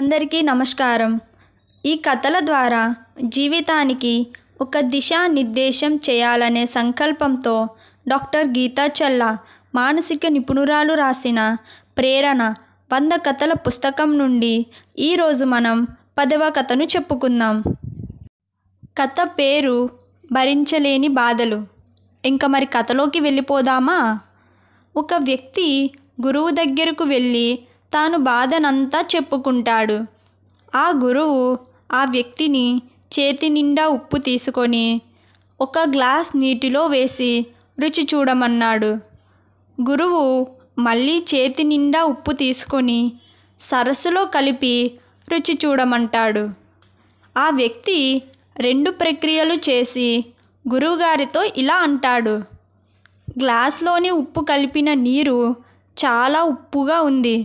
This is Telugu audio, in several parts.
అందరికీ నమస్కారం. ఈ కథల ద్వారా జీవితానికి ఒక దిశానిర్దేశం చేయాలనే సంకల్పంతో డాక్టర్ గీతా చల్లా మానసిక నిపుణురాలు రాసిన ప్రేరణ 100 కథల పుస్తకం నుండి ఈరోజు మనం 10వ కథను చెప్పుకుందాం. కథ పేరు భరించలేని బాధలు. ఇంకా మరి కథలోకి వెళ్ళిపోదామా? ఒక వ్యక్తి గురువు దగ్గరకు వెళ్ళి తాను బాధనంతా చెప్పుకుంటాడు. ఆ గురువు ఆ వ్యక్తిని చేతి నిండా ఉప్పు తీసుకొని ఒక గ్లాస్ నీటిలో వేసి రుచి చూడమన్నాడు. గురువు మళ్ళీ చేతి నిండా ఉప్పు తీసుకొని సరస్సులో కలిపి రుచి చూడమంటాడు. ఆ వ్యక్తి 2 ప్రక్రియలు చేసి గురువుగారితో ఇలా అంటాడు: గ్లాస్లోని ఉప్పు కలిపిన నీరు చాలా ఉప్పుగా ఉంది,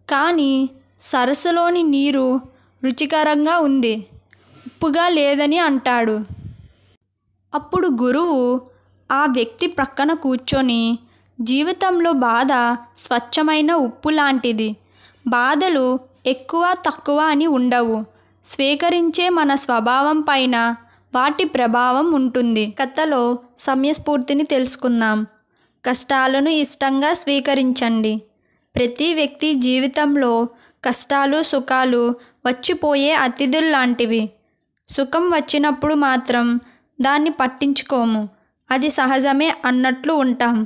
కానీ సరస్సులోని నీరు రుచికరంగా ఉంది, ఉప్పుగా లేదని అంటాడు. అప్పుడు గురువు ఆ వ్యక్తి ప్రక్కన కూర్చొని, జీవితంలో బాధ స్వచ్ఛమైన ఉప్పు లాంటిది. బాధలు ఎక్కువ తక్కువ అని ఉండవు. స్వీకరించే మన స్వభావం పైన వాటి ప్రభావం ఉంటుంది. కథలో సమయస్ఫూర్తిని తెలుసుకుందాం. కష్టాలను ఇష్టంగా స్వీకరించండి. ప్రతి వ్యక్తి జీవితంలో కష్టాలు సుఖాలు వచ్చిపోయే అతిథుల్లాంటివి. సుఖం వచ్చినప్పుడు మాత్రం దాన్ని పట్టించుకోము, అది సహజమే అన్నట్లు ఉంటాం.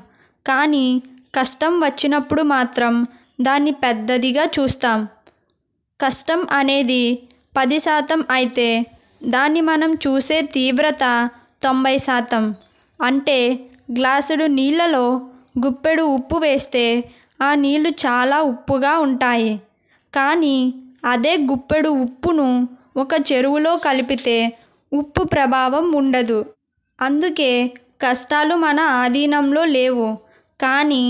కానీ కష్టం వచ్చినప్పుడు మాత్రం దాన్ని పెద్దదిగా చూస్తాం. కష్టం అనేది 10% అయితే దాన్ని మనం చూసే తీవ్రత 90%. అంటే గ్లాసుడు నీళ్ళలో గుప్పెడు ఉప్పు వేస్తే ఆ నీళ్లు చాలా ఉప్పుగా ఉంటాయి. కానీ అదే గుప్పెడు ఉప్పును ఒక చెరువులో కలిపితే ఉప్పు ప్రభావం ఉండదు. అందుకే కష్టాలు మన ఆధీనంలో లేవు, కానీ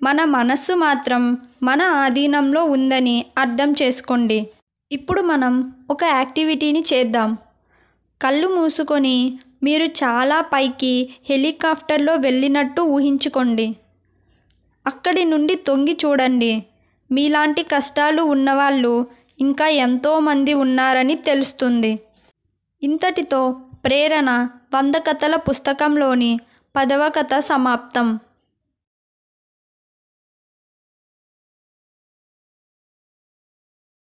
మన మనస్సు మాత్రం మన ఆధీనంలో ఉందని అర్థం చేసుకోండి. ఇప్పుడు మనం ఒక యాక్టివిటీని చేద్దాం. కళ్ళు మూసుకొని మీరు చాలా పైకి హెలికాప్టర్లో వెళ్ళినట్టు ఊహించుకోండి. అక్కడి నుండి తొంగి చూడండి. మీలాంటి కష్టాలు ఉన్నవాళ్ళు ఇంకా ఎంతోమంది ఉన్నారని తెలుస్తుంది. ఇంతటితో ప్రేరణ 100 కథల పుస్తకంలోని 10వ కథ సమాప్తం.